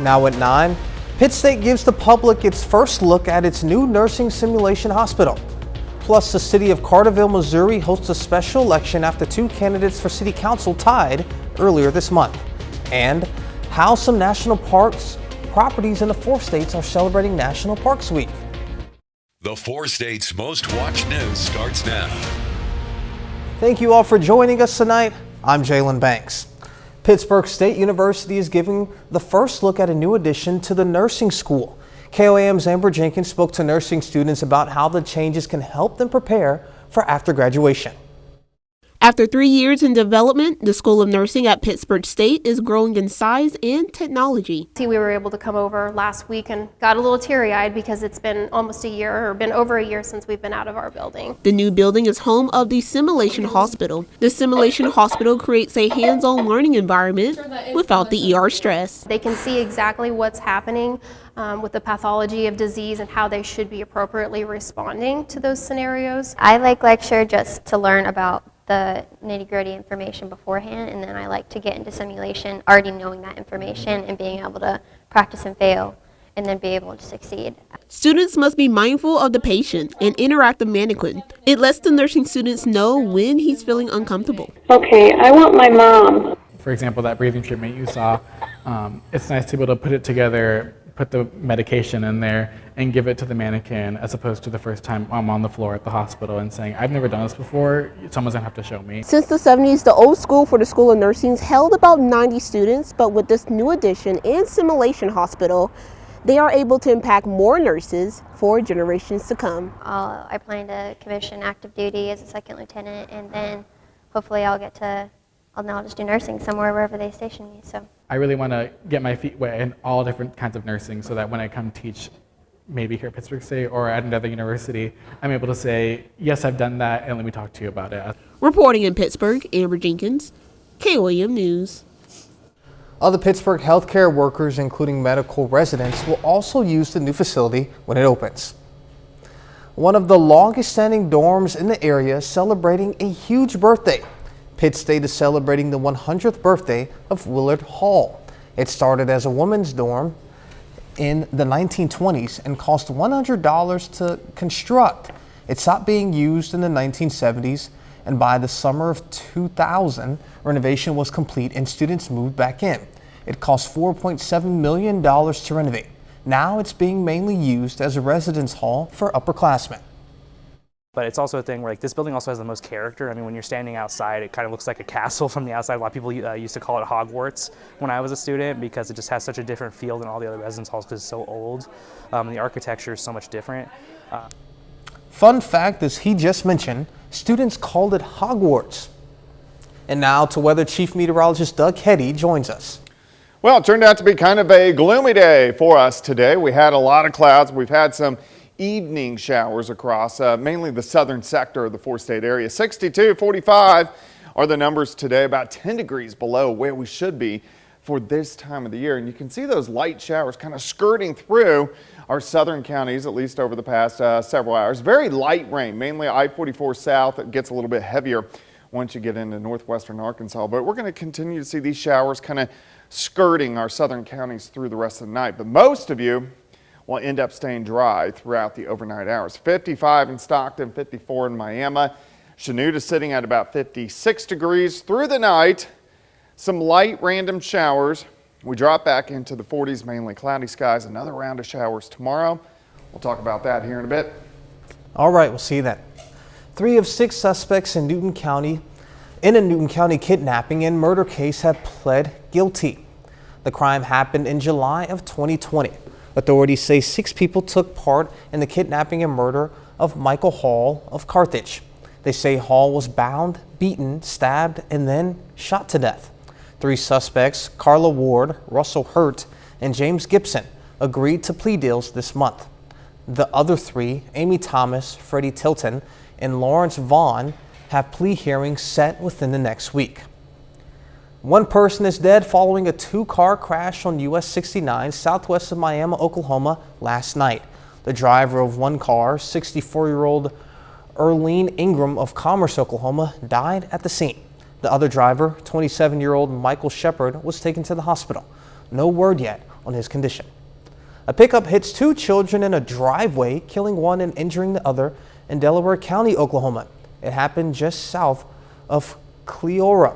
Now at 9, Pitt State gives the public its first look at its new nursing simulation hospital. Plus, the city of Carterville, Missouri hosts a special election after 2 candidates for city council tied earlier this month. And how some national parks properties in the 4 states are celebrating National Parks Week. The 4 states' most watched news starts now. Thank you all for joining us tonight. I'm Jalen Banks. Pittsburgh State University is giving the first look at a new addition to the nursing school. KOAM's Amber Jenkins spoke to nursing students about how the changes can help them prepare for after graduation. After 3 years in development, the School of Nursing at Pittsburgh State is growing in size and technology. We were able to come over last week and got a little teary-eyed because it's been almost a year, or been over a year since we've been out of our building. The new building is home of the Simulation Hospital. The Simulation Hospital creates a hands-on learning environment without the ER stress. They can see exactly what's happening with the pathology of disease and how they should be appropriately responding to those scenarios. I like lecture just to learn about the nitty-gritty information beforehand, and then I like to get into simulation already knowing that information and being able to practice and fail and then be able to succeed. Students must be mindful of the patient and interact with mannequin. It lets the nursing students know when he's feeling uncomfortable. Okay, I want my mom. For example, that breathing treatment you saw, it's nice to be able to put it together, put the medication in there and give it to the mannequin, as opposed to the first time I'm on the floor at the hospital and saying, I've never done this before, someone's gonna have to show me. Since the 70s, the old school for the School of Nursing held about 90 students, but with this new addition and simulation hospital, they are able to impact more nurses for generations to come. I plan to commission active duty as a second lieutenant, and then hopefully I'll now just do nursing somewhere wherever they station me. So I really want to get my feet wet in all different kinds of nursing so that when I come teach, maybe here at Pittsburgh State or at another university, I'm able to say, yes, I've done that, and let me talk to you about it. Reporting in Pittsburgh, Amber Jenkins, KOAM News. Other Pittsburgh healthcare workers, including medical residents, will also use the new facility when it opens. One of the longest standing dorms in the area is celebrating a huge birthday. Pitt State is celebrating the 100th birthday of Willard Hall. It started as a women's dorm in the 1920s and cost $100 to construct. It stopped being used in the 1970s, and by the summer of 2000, renovation was complete and students moved back in. It cost $4.7 million to renovate. Now it's being mainly used as a residence hall for upperclassmen. But it's also a thing where this building also has the most character. I mean, when you're standing outside, it kind of looks like a castle from the outside. A lot of people used to call it Hogwarts when I was a student because it just has such a different feel than all the other residence halls because it's so old. And the architecture is so much different. Fun fact, as he just mentioned, students called it Hogwarts. And now to Weather Chief Meteorologist Doug Hetty joins us. Well, it turned out to be kind of a gloomy day for us today. We had a lot of clouds. We've had some evening showers across mainly the southern sector of the 4-state area. 62, 45 are the numbers today, about 10 degrees below where we should be for this time of the year. And you can see those light showers kind of skirting through our southern counties, at least over the past several hours. Very light rain, mainly I-44 south. It gets a little bit heavier once you get into northwestern Arkansas. But we're going to continue to see these showers kind of skirting our southern counties through the rest of the night. But most of you will end up staying dry throughout the overnight hours. 55 in Stockton, 54 in Miami. Chanute is sitting at about 56 degrees through the night. Some light random showers. We drop back into the 40s, mainly cloudy skies. Another round of showers tomorrow. We'll talk about that here in a bit. All right, we'll see you then. 3 of 6 suspects in a Newton County kidnapping and murder case have pled guilty. The crime happened in July of 2020. Authorities say 6 people took part in the kidnapping and murder of Michael Hall of Carthage. They say Hall was bound, beaten, stabbed, and then shot to death. 3 suspects, Carla Ward, Russell Hurt, and James Gibson, agreed to plea deals this month. The other 3, Amy Thomas, Freddie Tilton, and Lawrence Vaughn, have plea hearings set within the next week. 1 person is dead following a 2-car crash on US 69 southwest of Miami, Oklahoma last night. The driver of one car, 64-year-old Earlene Ingram of Commerce, Oklahoma, died at the scene. The other driver, 27-year-old Michael Shepard, was taken to the hospital. No word yet on his condition. A pickup hits 2 children in a driveway, killing one and injuring the other in Delaware County, Oklahoma. It happened just south of Cleora.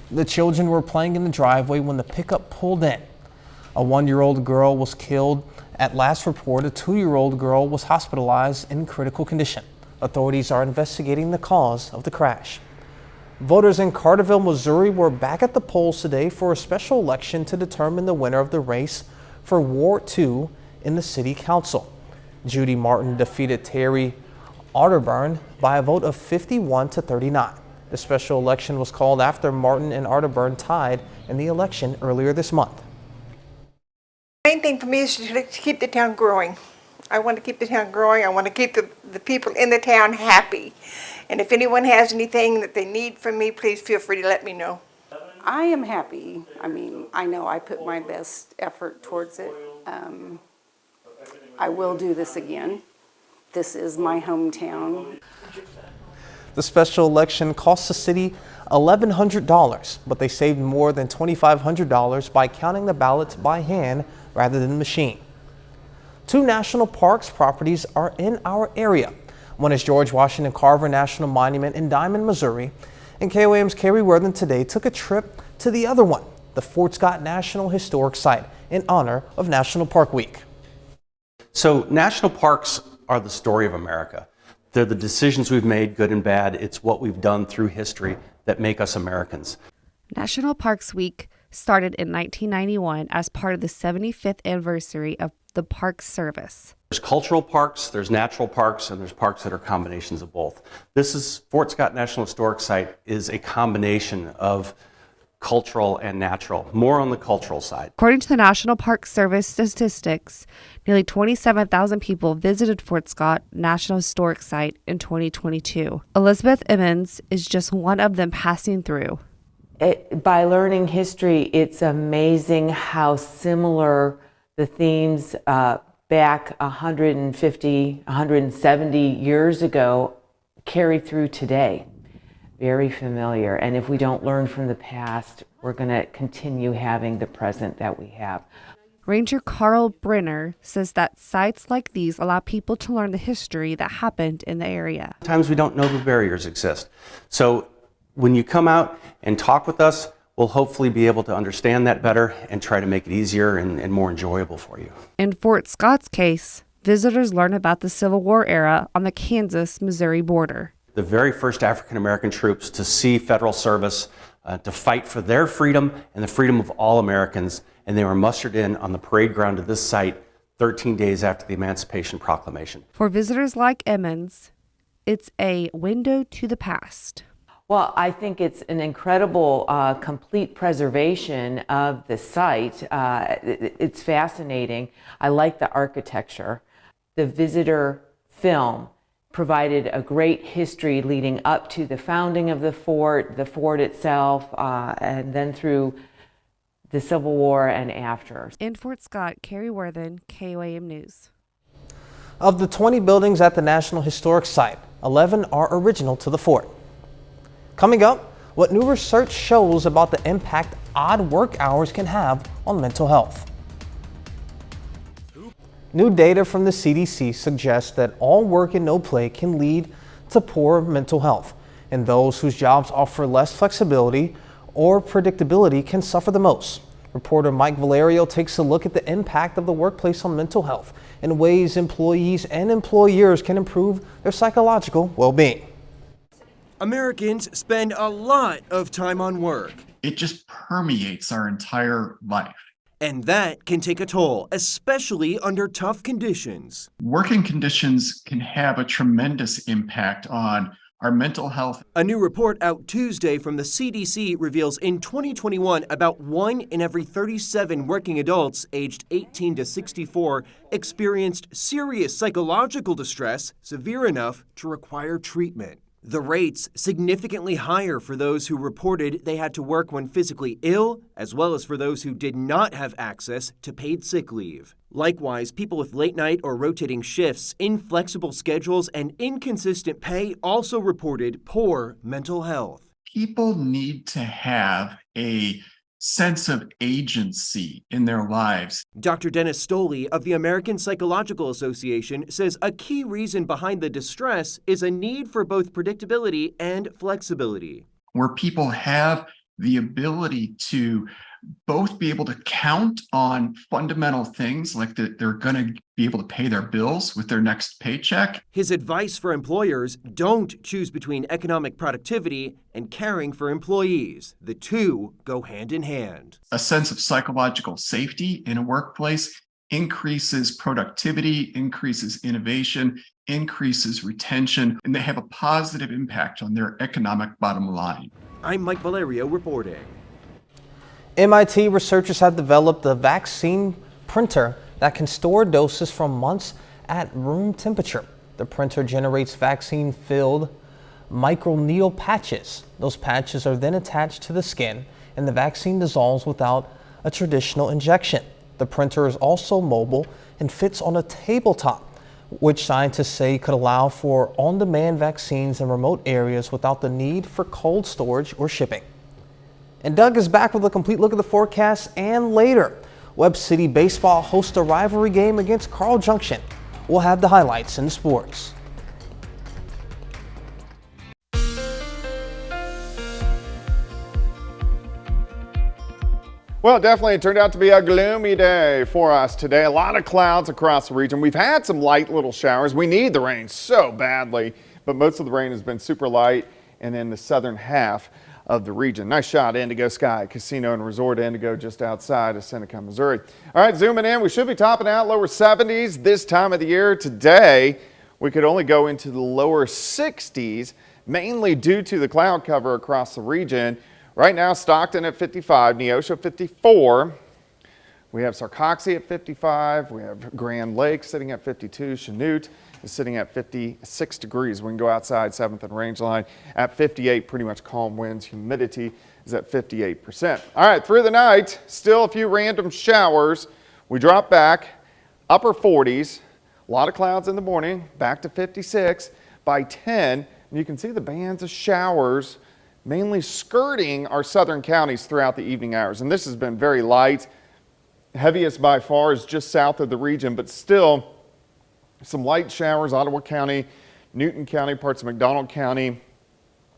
The children were playing in the driveway when the pickup pulled in. A 1-year-old girl was killed. At last report, a 2-year-old girl was hospitalized in critical condition. Authorities are investigating the cause of the crash. Voters in Carterville, Missouri were back at the polls today for a special election to determine the winner of the race for Ward 2 in the City Council. Judy Martin defeated Terry Arterburn by a vote of 51-39. The special election was called after Martin and Arterburn tied in the election earlier this month. The main thing for me is to keep the town growing. I want to keep the town growing. I want to keep the people in the town happy. And if anyone has anything that they need from me, please feel free to let me know. I am happy. I mean, I know I put my best effort towards it. I will do this again. This is my hometown. The special election cost the city $1,100, but they saved more than $2,500 by counting the ballots by hand rather than machine. 2 national parks properties are in our area. One is George Washington Carver National Monument in Diamond, Missouri. And KOAM's Carrie Worthen today took a trip to the other one, the Fort Scott National Historic Site, in honor of National Park Week. So national parks are the story of America. They're the decisions we've made, good and bad. It's what we've done through history that make us Americans. National Parks Week started in 1991 as part of the 75th anniversary of the Park Service. There's cultural parks, there's natural parks, and there's parks that are combinations of both. This is Fort Scott National Historic Site is a combination of cultural and natural, more on the cultural side. According to the National Park Service statistics, nearly 27,000 people visited Fort Scott National Historic Site in 2022. Elizabeth Emmons is just one of them passing through. By learning history, it's amazing how similar the themes back 150, 170 years ago carry through today. Very familiar. And if we don't learn from the past, we're going to continue having the present that we have. Ranger Carl Brenner says that sites like these allow people to learn the history that happened in the area. Sometimes we don't know the barriers exist. So when you come out and talk with us, we'll hopefully be able to understand that better and try to make it easier and more enjoyable for you. In Fort Scott's case, visitors learn about the Civil War era on the Kansas-Missouri border. The very first African-American troops to see federal service, to fight for their freedom and the freedom of all Americans, and they were mustered in on the parade ground of this site 13 days after the Emancipation Proclamation. For visitors like Emmons, it's a window to the past. Well, I think it's an incredible complete preservation of the site. It's fascinating. I like the architecture. The visitor film provided a great history leading up to the founding of the fort itself, and then through the Civil War and after. In Fort Scott, Carrie Worthen, KOAM News. Of the 20 buildings at the National Historic Site, 11 are original to the fort. Coming up, what new research shows about the impact odd work hours can have on mental health. New data from the CDC suggests that all work and no play can lead to poor mental health, and those whose jobs offer less flexibility or predictability can suffer the most. Reporter Mike Valerio takes a look at the impact of the workplace on mental health and ways employees and employers can improve their psychological well-being. Americans spend a lot of time on work. It just permeates our entire life. And that can take a toll, especially under tough conditions. Working conditions can have a tremendous impact on our mental health. A new report out Tuesday from the CDC reveals in 2021, about 1 in every 37 working adults aged 18 to 64 experienced serious psychological distress, severe enough to require treatment. The rates significantly higher for those who reported they had to work when physically ill, as well as for those who did not have access to paid sick leave. Likewise, people with late night or rotating shifts, inflexible schedules, and inconsistent pay also reported poor mental health. People need to have a sense of agency in their lives. Dr. Dennis Stoley of the American Psychological Association says a key reason behind the distress is a need for both predictability and flexibility. Where people have the ability to both be able to count on fundamental things like that they're going to be able to pay their bills with their next paycheck. His advice for employers: don't choose between economic productivity and caring for employees. The two go hand in hand. A sense of psychological safety in a workplace increases productivity, increases innovation, increases retention, and they have a positive impact on their economic bottom line. I'm Mike Valerio reporting. MIT researchers have developed a vaccine printer that can store doses from months at room temperature. The printer generates vaccine-filled microneedle patches. Those patches are then attached to the skin, and the vaccine dissolves without a traditional injection. The printer is also mobile and fits on a tabletop, which scientists say could allow for on-demand vaccines in remote areas without the need for cold storage or shipping. And Doug is back with a complete look at the forecast, and later, Webb City Baseball hosts a rivalry game against Carl Junction. We'll have the highlights in sports. Well, definitely it turned out to be a gloomy day for us today. A lot of clouds across the region. We've had some light little showers. We need the rain so badly, but most of the rain has been super light and in the southern half of the region. Nice shot, Indigo Sky Casino and Resort Indigo, just outside of Seneca, Missouri. All right, zooming in, we should be topping out lower 70s this time of the year. Today, we could only go into the lower 60s, mainly due to the cloud cover across the region. Right now, Stockton at 55, Neosho 54. We have Sarcoxy at 55. We have Grand Lake sitting at 52. Chanute is sitting at 56 degrees. We can go outside 7th and Rangeline at 58, pretty much calm winds. Humidity is at 58%. All right, through the night, still a few random showers. We drop back, upper 40s, a lot of clouds in the morning, back to 56 by 10. And you can see the bands of showers mainly skirting our southern counties throughout the evening hours. And this has been very light. Heaviest by far is just south of the region, but still some light showers, Ottawa County, Newton County, parts of McDonald County,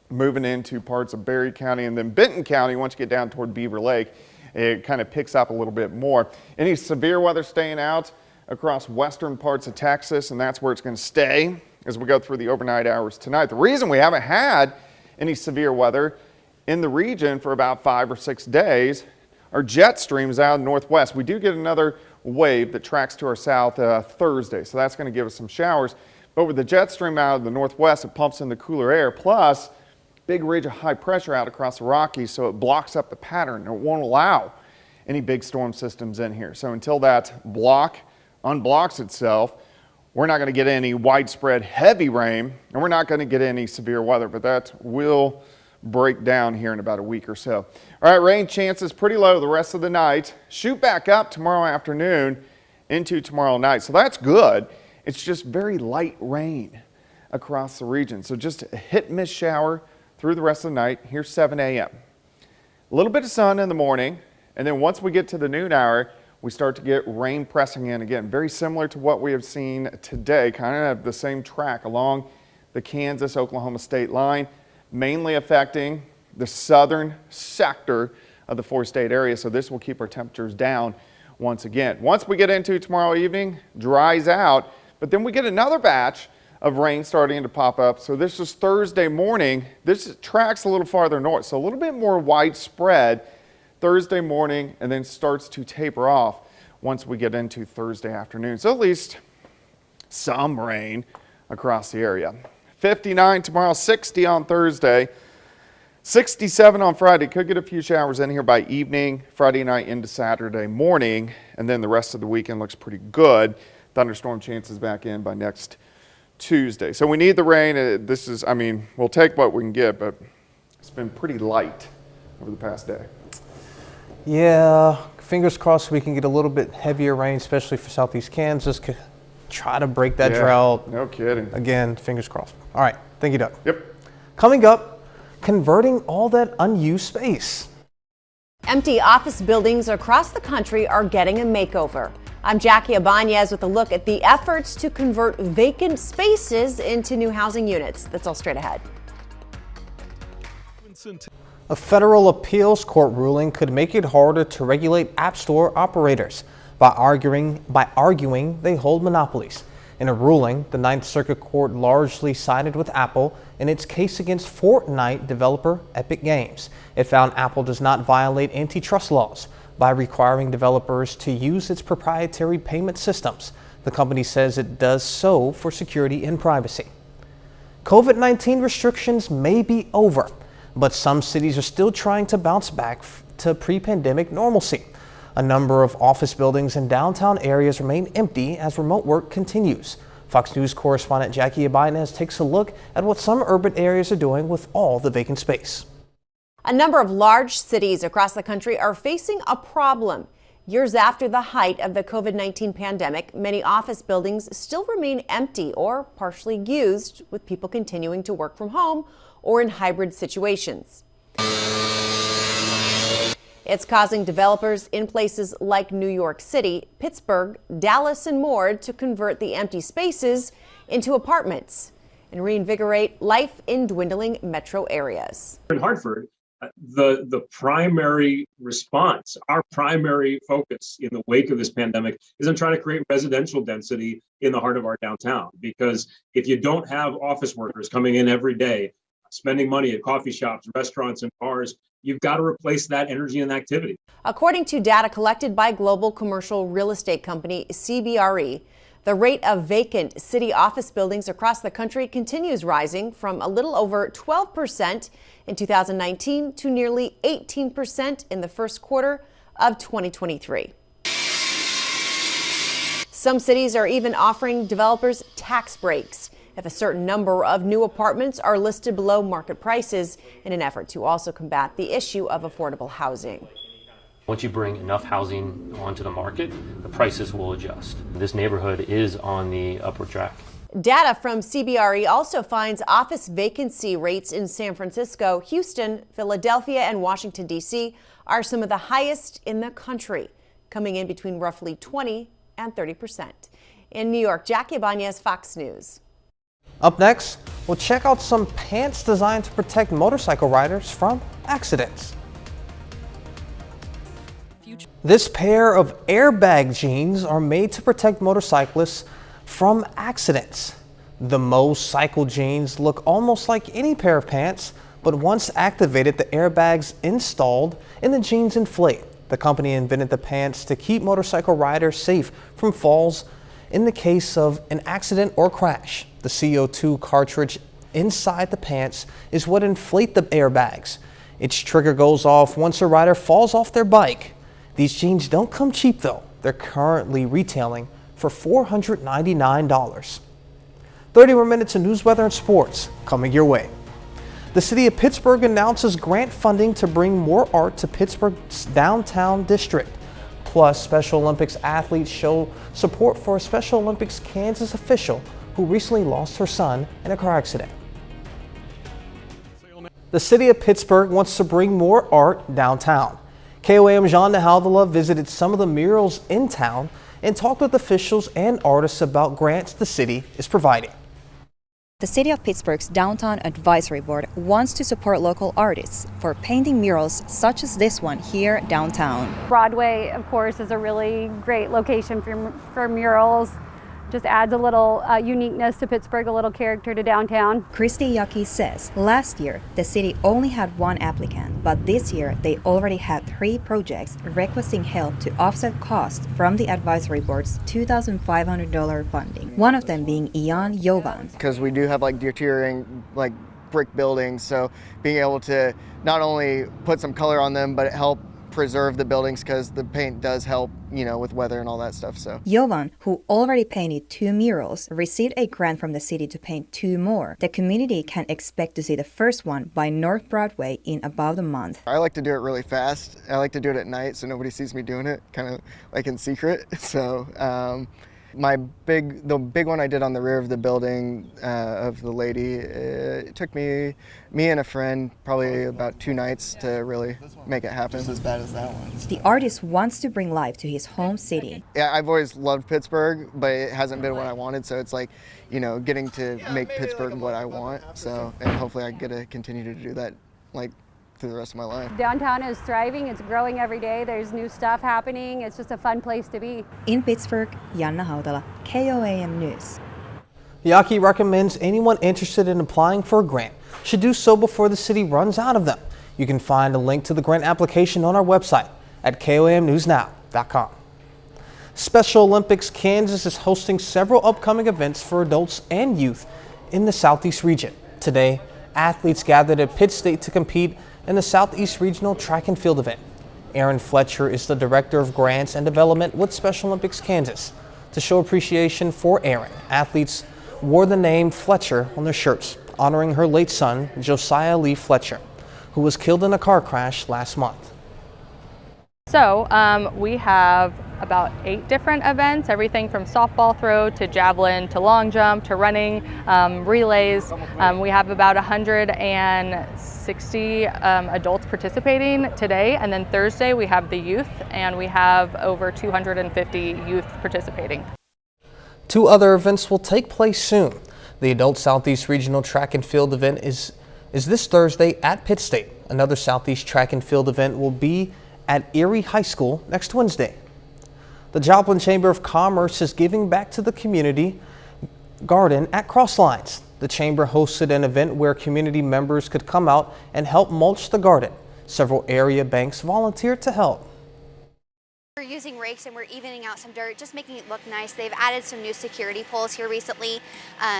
moving into parts of Berry County, and then Benton County. Once you get down toward Beaver Lake, it kind of picks up a little bit more. Any severe weather staying out across western parts of Texas, and that's where it's going to stay as we go through the overnight hours tonight. The reason we haven't had any severe weather in the region for about 5 or 6 days are jet streams out of the northwest. We do get another wave that tracks to our south Thursday, so that's going to give us some showers. But with the jet stream out of the northwest, it pumps in the cooler air, plus big ridge of high pressure out across the Rockies, so it blocks up the pattern. It won't allow any big storm systems in here. So until that unblocks itself, we're not going to get any widespread heavy rain, and we're not going to get any severe weather, but that will break down here in about a week or so. All right, rain chances pretty low the rest of the night. Shoot back up tomorrow afternoon into tomorrow night. So that's good. It's just very light rain across the region. So just a hit and miss shower through the rest of the night. Here's 7 a.m. A little bit of sun in the morning, and then once we get to the noon hour, we start to get rain pressing in again. Very similar to what we have seen today, kind of the same track along the Kansas-Oklahoma state line, mainly affecting the southern sector of the four-state area. So this will keep our temperatures down once again. Once we get into tomorrow evening, dries out, but then we get another batch of rain starting to pop up. So this is Thursday morning. This tracks a little farther north, so a little bit more widespread Thursday morning, and then starts to taper off once we get into Thursday afternoon. So at least some rain across the area. 59 tomorrow, 60 on Thursday, 67 on Friday. Could get a few showers in here by evening, Friday night into Saturday morning, and then the rest of the weekend looks pretty good. Thunderstorm chances back in by next Tuesday. So we need the rain. We'll take what we can get, but it's been pretty light over the past day. Yeah, fingers crossed we can get a little bit heavier rain, especially for southeast Kansas. Try to break that drought. No kidding. Again, fingers crossed. All right, thank you, Doug. Yep. Coming up, converting all that unused space. Empty office buildings across the country are getting a makeover. I'm Jackie Ibanez with a look at the efforts to convert vacant spaces into new housing units. That's all straight ahead. A federal appeals court ruling could make it harder to regulate App Store operators by arguing they hold monopolies. In a ruling, the Ninth Circuit Court largely sided with Apple in its case against Fortnite developer Epic Games. It found Apple does not violate antitrust laws by requiring developers to use its proprietary payment systems. The company says it does so for security and privacy. COVID-19 restrictions may be over, but some cities are still trying to bounce back to pre-pandemic normalcy. A number of office buildings in downtown areas remain empty as remote work continues. Fox News correspondent Jackie Ibanez takes a look at what some urban areas are doing with all the vacant space. A number of large cities across the country are facing a problem. Years after the height of the COVID-19 pandemic, many office buildings still remain empty or partially used, with people continuing to work from home or in hybrid situations. It's causing developers in places like New York City, Pittsburgh, Dallas, and more to convert the empty spaces into apartments and reinvigorate life in dwindling metro areas. In Hartford, the primary response, our primary focus in the wake of this pandemic is on trying to create residential density in the heart of our downtown. Because if you don't have office workers coming in every day, spending money at coffee shops, restaurants, and bars, you've got to replace that energy and activity. According to data collected by global commercial real estate company CBRE, the rate of vacant city office buildings across the country continues rising from a little over 12% in 2019 to nearly 18% in the first quarter of 2023. Some cities are even offering developers tax breaks if a certain number of new apartments are listed below market prices in an effort to also combat the issue of affordable housing. Once you bring enough housing onto the market, the prices will adjust. This neighborhood is on the upward track. Data from CBRE also finds office vacancy rates in San Francisco, Houston, Philadelphia, and Washington, D.C. are some of the highest in the country, coming in between roughly 20 and 30%. In New York, Jackie Ibanez, Fox News. Up next, we'll check out some pants designed to protect motorcycle riders from accidents. This pair of airbag jeans are made to protect motorcyclists from accidents. The Mo-Cycle jeans look almost like any pair of pants, but once activated, the airbags installed in the jeans inflate. The company invented the pants to keep motorcycle riders safe from falls in the case of an accident or crash. The CO2 cartridge inside the pants is what inflate the airbags. Its trigger goes off once a rider falls off their bike. These jeans don't come cheap though. They're currently retailing for $499. 30 more minutes of news, weather, and sports coming your way. The city of Pittsburgh announces grant funding to bring more art to Pittsburgh's downtown district. Plus, Special Olympics athletes show support for a Special Olympics Kansas official who recently lost her son in a car accident. The city of Pittsburgh wants to bring more art downtown. KOAM Jean Nahaldala visited some of the murals in town and talked with officials and artists about grants the city is providing. The City of Pittsburgh's Downtown Advisory Board wants to support local artists for painting murals such as this one here downtown. Broadway, of course, is a really great location for murals. Just adds a little uniqueness to Pittsburgh, a little character to downtown. Christy Yucky says last year the city only had one applicant, but this year they already had 3 projects requesting help to offset costs from the advisory board's $2,500 funding. One of them being Ian Jovan. Because we do have like deteriorating brick buildings, so being able to not only put some color on them, but help preserve the buildings because the paint does help, with weather and all that stuff. So Jovan, who already painted 2 murals, received a grant from the city to paint 2 more. The community can expect to see the first one by North Broadway in about a month. I like to do it really fast. I like to do it at night so nobody sees me doing it, kind of like in secret. So The big one I did on the rear of the building of the lady, it took me and a friend probably about 2 nights to really make it happen. Just as bad as that one. The artist wants to bring life to his home city. Yeah, I've always loved Pittsburgh, but it hasn't been what I wanted, so it's like, getting to make Pittsburgh what I want. So, and hopefully I get to continue to do that through the rest of my life. Downtown is thriving, it's growing every day, there's new stuff happening, it's just a fun place to be. In Pittsburgh, Janna Hautala, KOAM News. Yaki recommends anyone interested in applying for a grant should do so before the city runs out of them. You can find a link to the grant application on our website at KOAMnewsnow.com. Special Olympics Kansas is hosting several upcoming events for adults and youth in the Southeast region. Today, athletes gathered at Pitt State to compete in the Southeast Regional Track and Field event. Aaron Fletcher is the Director of Grants and Development with Special Olympics Kansas. To show appreciation for Aaron, athletes wore the name Fletcher on their shirts, honoring her late son, Josiah Lee Fletcher, who was killed in a car crash last month. So we have about 8 different events, everything from softball throw to javelin to long jump to running, relays. We have about 160 adults participating today, and then Thursday we have the youth, and we have over 250 youth participating. 2 other events will take place soon. The Adult Southeast Regional Track and Field event is this Thursday at Pitt State. Another Southeast Track and Field event will be at Erie High School next Wednesday. The Joplin Chamber of Commerce is giving back to the community garden at Crosslines. The chamber hosted an event where community members could come out and help mulch the garden. Several area banks volunteered to help. We're using rakes and we're evening out some dirt, just making it look nice. They've added some new security poles here recently,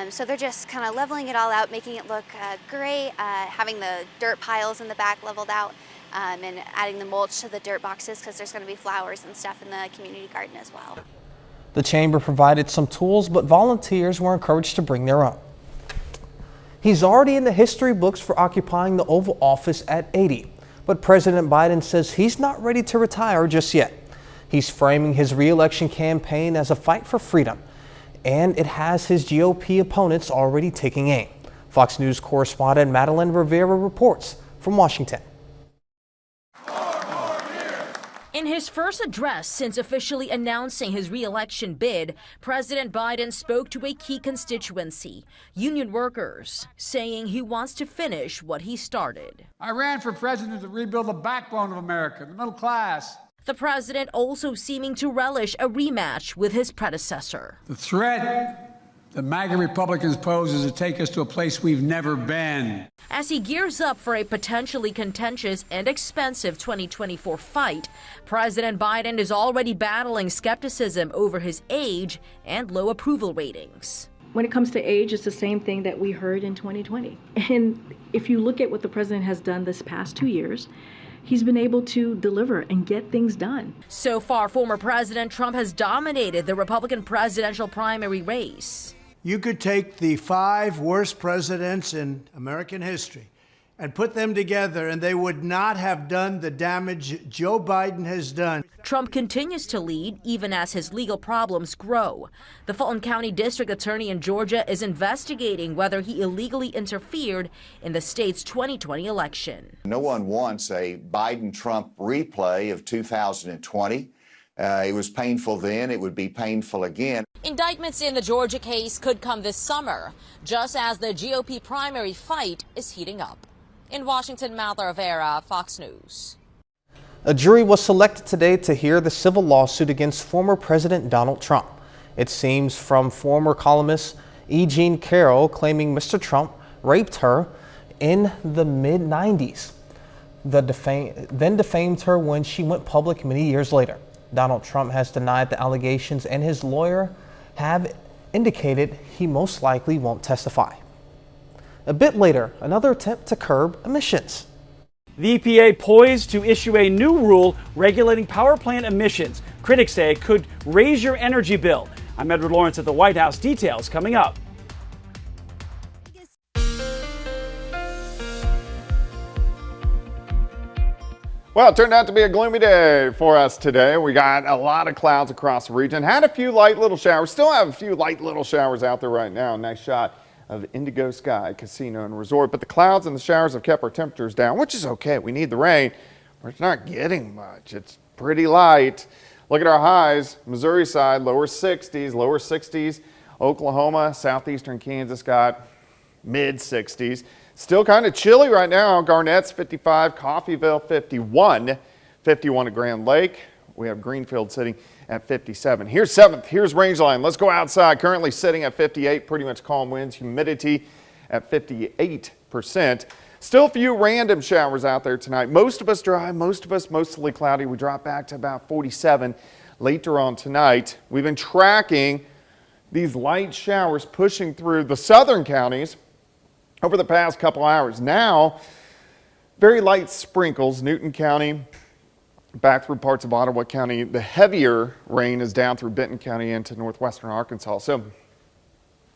so they're just kind of leveling it all out, making it look great, having the dirt piles in the back leveled out. And adding the mulch to the dirt boxes because there's going to be flowers and stuff in the community garden as well. The chamber provided some tools, but volunteers were encouraged to bring their own. He's already in the history books for occupying the Oval Office at 80, but President Biden says he's not ready to retire just yet. He's framing his re-election campaign as a fight for freedom, and it has his GOP opponents already taking aim. Fox News correspondent Madeline Rivera reports from Washington. In his first address since officially announcing his re-election bid, President Biden spoke to a key constituency, union workers, saying he wants to finish what he started. I ran for president to rebuild the backbone of America, the middle class. The president also seeming to relish a rematch with his predecessor. The threat the MAGA Republicans pose is to take us to a place we've never been. As he gears up for a potentially contentious and expensive 2024 fight, President Biden is already battling skepticism over his age and low approval ratings. When it comes to age, it's the same thing that we heard in 2020. And if you look at what the president has done this past 2 years, he's been able to deliver and get things done. So far, former President Trump has dominated the Republican presidential primary race. You could take the 5 worst presidents in American history and put them together, and they would not have done the damage Joe Biden has done. Trump continues to lead even as his legal problems grow. The Fulton County District Attorney in Georgia is investigating whether he illegally interfered in the state's 2020 election. No one wants a Biden-Trump replay of 2020. It was painful then, it would be painful again. Indictments in the Georgia case could come this summer, just as the GOP primary fight is heating up. In Washington, Madeline Rivera, Fox News. A jury was selected today to hear the civil lawsuit against former President Donald Trump. It seems from former columnist E. Jean Carroll claiming Mr. Trump raped her in the mid-90s, then defamed her when she went public many years later. Donald Trump has denied the allegations, and his lawyer have indicated he most likely won't testify. A bit later, another attempt to curb emissions. The EPA poised to issue a new rule regulating power plant emissions. Critics say it could raise your energy bill. I'm Edward Lawrence at the White House. Details coming up. Well, it turned out to be a gloomy day for us today. We got a lot of clouds across the region. Had a few light little showers. Still have a few light little showers out there right now. Nice shot of Indigo Sky Casino and Resort. But the clouds and the showers have kept our temperatures down, which is okay. We need the rain, but it's not getting much. It's pretty light. Look at our highs. Missouri side, lower 60s. Oklahoma, southeastern Kansas got mid 60s. Still kind of chilly right now. Garnett's 55, Coffeyville 51 at Grand Lake. We have Greenfield sitting at 57. Here's 7th. Here's Rangeline. Let's go outside. Currently sitting at 58. Pretty much calm winds. Humidity at 58%. Still a few random showers out there tonight. Most of us dry. Most of us mostly cloudy. We drop back to about 47 later on tonight. We've been tracking these light showers pushing through the southern counties over the past couple hours. Now, very light sprinkles, Newton County, back through parts of Ottawa County. The heavier rain is down through Benton County into northwestern Arkansas. So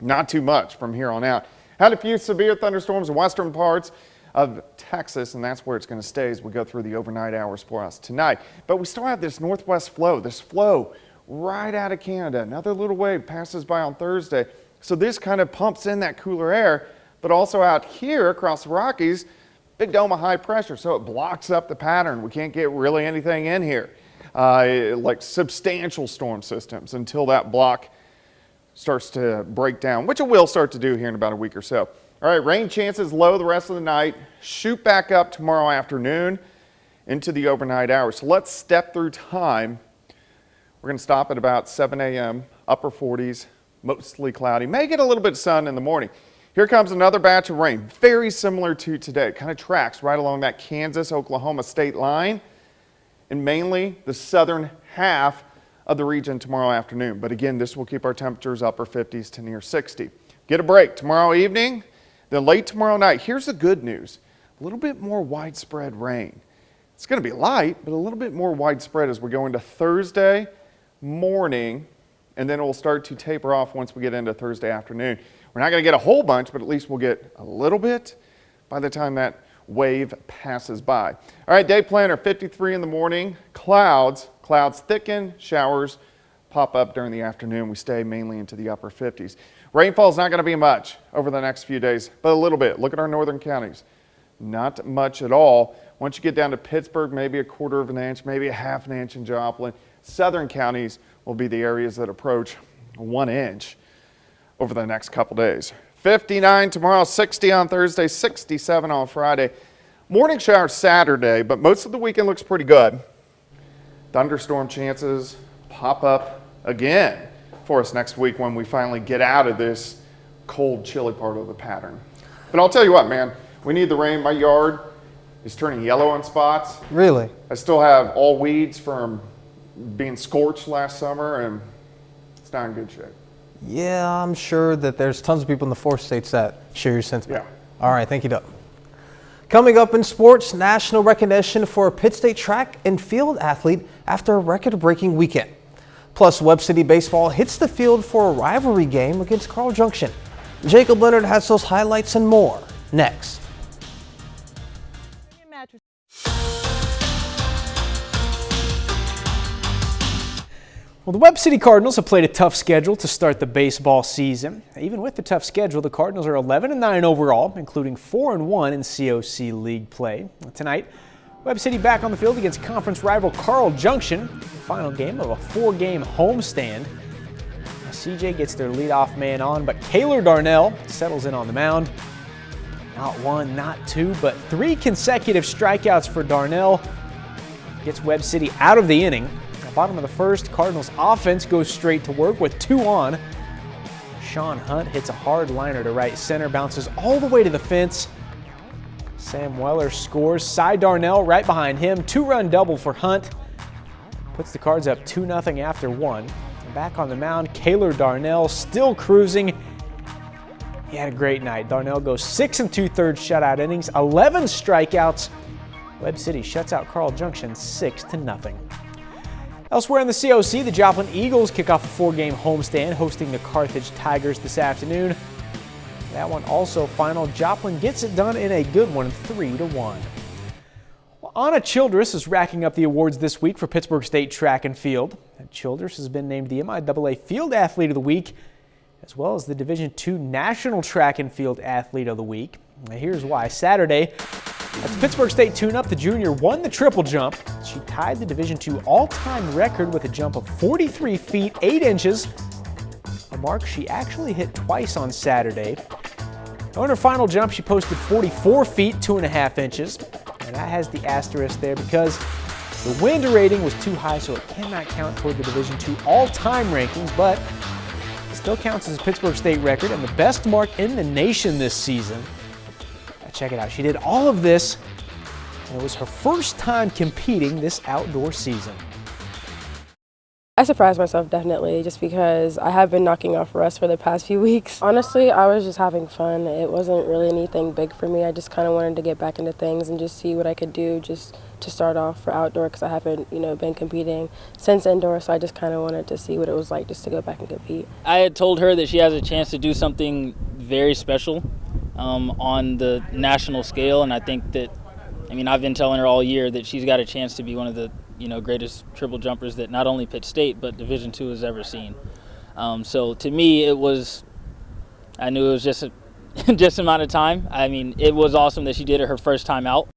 not too much from here on out. Had a few severe thunderstorms in western parts of Texas, and that's where it's going to stay as we go through the overnight hours for us tonight. But we still have this northwest flow, right out of Canada. Another little wave passes by on Thursday. So this kind of pumps in that cooler air. But also out here across the Rockies, big dome of high pressure, so it blocks up the pattern. We can't get really anything in here, like substantial storm systems, until that block starts to break down, which it will start to do here in about a week or so. All right, rain chances low the rest of the night. Shoot back up tomorrow afternoon into the overnight hours. So let's step through time. We're going to stop at about 7 a.m., upper 40s, mostly cloudy. May get a little bit of sun in the morning. Here comes another batch of rain, very similar to today. It kind of tracks right along that Kansas-Oklahoma state line and mainly the southern half of the region tomorrow afternoon. But again, this will keep our temperatures upper 50s to near 60. Get a break tomorrow evening, then late tomorrow night. Here's the good news. A little bit more widespread rain. It's going to be light, but a little bit more widespread as we go into Thursday morning, and then it will start to taper off once we get into Thursday afternoon. We're not going to get a whole bunch, but at least we'll get a little bit by the time that wave passes by. All right, day planner, 53 in the morning. Clouds thicken, showers pop up during the afternoon. We stay mainly into the upper 50s. Rainfall is not going to be much over the next few days, but a little bit. Look at our northern counties. Not much at all. Once you get down to Pittsburgh, maybe a quarter of an inch, maybe a half an inch in Joplin. Southern counties will be the areas that approach 1 inch over the next couple days. 59 tomorrow, 60 on Thursday, 67 on Friday. Morning showers Saturday, but most of the weekend looks pretty good. Thunderstorm chances pop up again for us next week when we finally get out of this cold, chilly part of the pattern. But I'll tell you what, man, we need the rain. My yard is turning yellow in spots. Really? I still have all weeds from being scorched last summer, and it's not in good shape. Yeah, I'm sure that there's tons of people in the 4 states that share your sentiment. Yeah. All right, thank you, Doug. Coming up in sports, national recognition for a Pitt State track and field athlete after a record-breaking weekend. Plus, Webb City baseball hits the field for a rivalry game against Carl Junction. Jacob Leonard has those highlights and more next. Well, the Webb City Cardinals have played a tough schedule to start the baseball season. Even with the tough schedule, the Cardinals are 11-9 overall, including 4-1 in COC League play. Tonight, Webb City back on the field against conference rival Carl Junction, the final game of a 4-game homestand. CJ gets their leadoff man on, but Kaylor Darnell settles in on the mound. Not 1, not 2, but 3 consecutive strikeouts for Darnell. Gets Webb City out of the inning. Bottom of the first, Cardinals offense goes straight to work with 2 on. Sean Hunt hits a hard liner to right center, bounces all the way to the fence. Sam Weller scores. Cy Darnell right behind him. 2-run double for Hunt. Puts the Cards up 2-0 after 1. Back on the mound, Kaylor Darnell still cruising. He had a great night. Darnell goes 6 2/3 shutout innings, 11 strikeouts. Webb City shuts out Carl Junction 6-0. Elsewhere in the COC, the Joplin Eagles kick off a 4-game homestand hosting the Carthage Tigers this afternoon. That one also final. Joplin gets it done in a good one, 3-1. Well, Anna Childress is racking up the awards this week for Pittsburgh State Track and Field. And Childress has been named the MIAA Field Athlete of the Week, as well as the Division II National Track and Field Athlete of the Week. Now here's why. Saturday, at the Pittsburgh State Tune-Up, the junior won the triple jump. She tied the Division II all-time record with a jump of 43 feet 8 inches, a mark she actually hit twice on Saturday. On her final jump, she posted 44 feet 2.5 inches, and that has the asterisk there because the wind rating was too high, so it cannot count toward the Division II all-time rankings, but it still counts as a Pittsburgh State record and the best mark in the nation this season. Now check it out. She did all of this, and it was her first time competing this outdoor season. I surprised myself definitely just because I have been knocking off rust for the past few weeks. Honestly, I was just having fun. It wasn't really anything big for me. I just kind of wanted to get back into things and just see what I could do just to start off for outdoor because I haven't, been competing since indoor, so I just kind of wanted to see what it was like just to go back and compete. I had told her that she has a chance to do something very special on the national scale, and I think that, I've been telling her all year that she's got a chance to be one of the greatest triple jumpers that not only Pitt State but Division II has ever seen. So to me, I knew it was just just amount of time. It was awesome that she did it her first time out.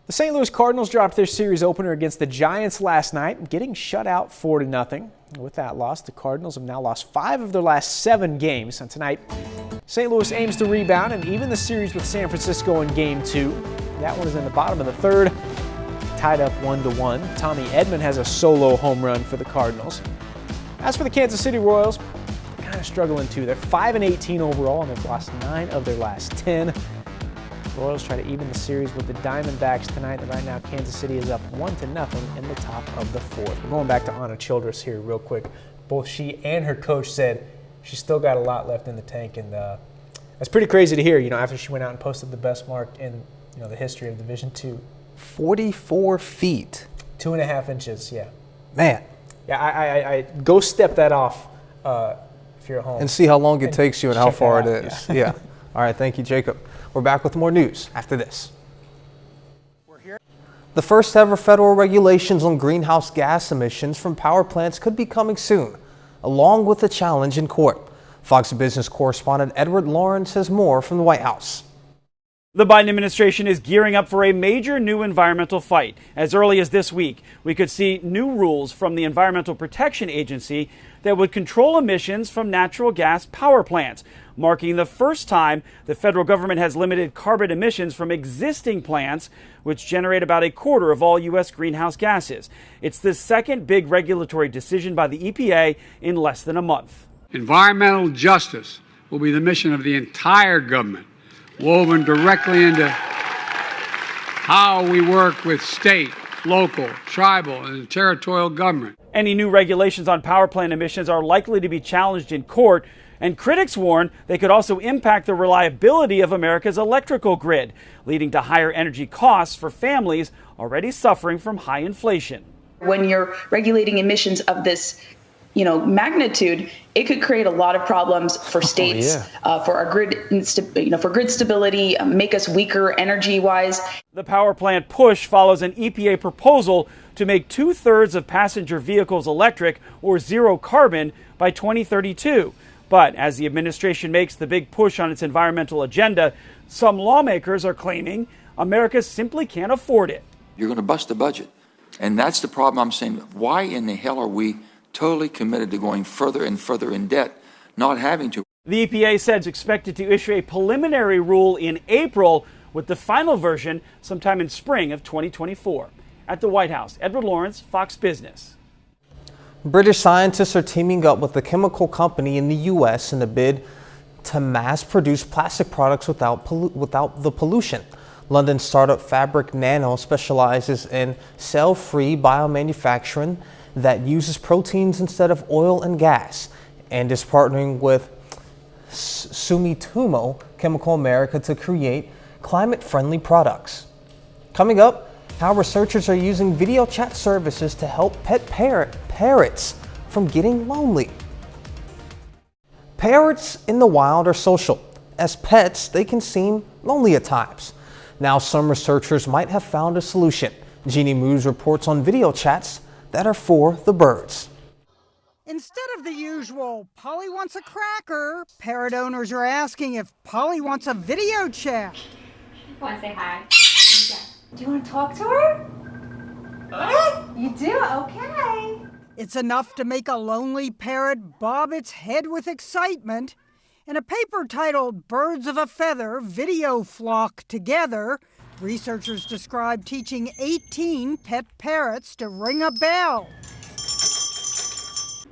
The St. Louis Cardinals dropped their series opener against the Giants last night, getting shut out 4-0. With that loss, the Cardinals have now lost 5 of their last 7 games. And tonight, St. Louis aims to rebound and even the series with San Francisco in Game 2. That one is in the bottom of the third, tied up 1-1. Tommy Edman has a solo home run for the Cardinals. As for the Kansas City Royals, kind of struggling too. They're 5-18 overall, and they've lost 9 of their last 10. The Royals try to even the series with the Diamondbacks tonight, and right now Kansas City is up 1-0 in the top of the 4th. We're going back to Anna Childress here real quick. Both she and her coach said she's still got a lot left in the tank, and that's pretty crazy to hear, after she went out and posted the best mark in the history of Division II. 44 feet. 2.5 inches, yeah. Man. Yeah, I go step that off if you're at home. And see how long it takes you and how far it is. Yeah. Yeah. All right, thank you, Jacob. We're back with more news after this. The first ever federal regulations on greenhouse gas emissions from power plants could be coming soon, along with a challenge in court. Fox Business correspondent Edward Lawrence has more from the White House. The Biden administration is gearing up for a major new environmental fight. As early as this week, we could see new rules from the Environmental Protection Agency that would control emissions from natural gas power plants, marking the first time the federal government has limited carbon emissions from existing plants, which generate about a quarter of all U.S. greenhouse gases. It's the second big regulatory decision by the EPA in less than a month. Environmental justice will be the mission of the entire government, woven directly into how we work with state, local, tribal, and territorial government. Any new regulations on power plant emissions are likely to be challenged in court, and critics warn they could also impact the reliability of America's electrical grid, leading to higher energy costs for families already suffering from high inflation. When you're regulating emissions of this magnitude, it could create a lot of problems for states, for our grid, for grid stability, make us weaker energy-wise. The power plant push follows an EPA proposal to make 2/3 of passenger vehicles electric or zero carbon by 2032. But as the administration makes the big push on its environmental agenda, some lawmakers are claiming America simply can't afford it. You're going to bust the budget. And that's the problem. I'm saying, why in the hell are we totally committed to going further and further in debt, not having to? The EPA said it's expected to issue a preliminary rule in April, with the final version sometime in spring of 2024. At the White House, Edward Lawrence, Fox Business. British scientists are teaming up with a chemical company in the U.S. in a bid to mass-produce plastic products without the pollution. London startup Fabric Nano specializes in cell-free biomanufacturing that uses proteins instead of oil and gas, and is partnering with Sumitomo Chemical America to create climate-friendly products. Coming up, how researchers are using video chat services to help pet parrots from getting lonely. Parrots in the wild are social. As pets, they can seem lonely at times. Now some researchers might have found a solution. Jeannie Moos reports on video chats that are for the birds. Instead of the usual, Polly wants a cracker, parrot owners are asking if Polly wants a video chat. Want to say hi? Do you want to talk to her? You do? Okay. It's enough to make a lonely parrot bob its head with excitement. In a paper titled Birds of a Feather, Video Flock Together, researchers describe teaching 18 pet parrots to ring a bell.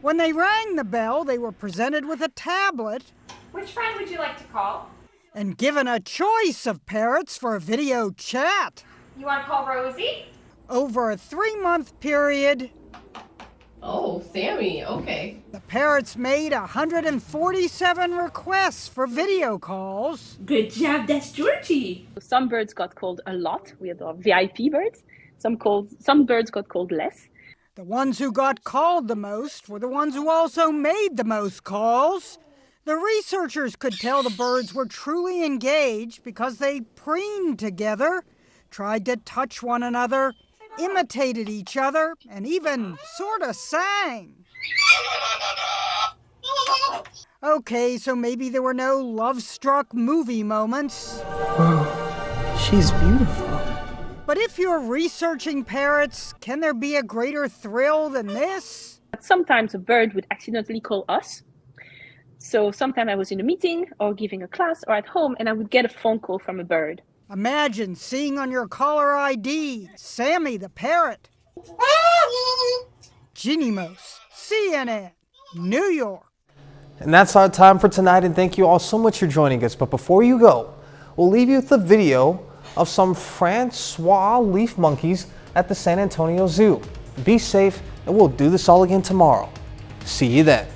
When they rang the bell, they were presented with a tablet. Which friend would you like to call? And given a choice of parrots for a video chat. You want to call Rosie? Over a 3-month period, Oh, Sammy, okay. the parrots made 147 requests for video calls. Good job, that's Georgie. Some birds got called a lot. We had our VIP birds. Some birds got called less. The ones who got called the most were the ones who also made the most calls. The researchers could tell the birds were truly engaged because they preened together, tried to touch one another, imitated each other, and even sort of sang. Okay, so maybe there were no love-struck movie moments. Whoa, she's beautiful. But if you're researching parrots, can there be a greater thrill than this? Sometimes a bird would accidentally call us. So sometimes I was in a meeting or giving a class or at home and I would get a phone call from a bird. Imagine seeing on your caller ID, Sammy the parrot. Jeannie Moos, CNN, New York. And that's our time for tonight, and thank you all so much for joining us. But before you go, we'll leave you with a video of some Francois leaf monkeys at the San Antonio Zoo. Be safe, and we'll do this all again tomorrow. See you then.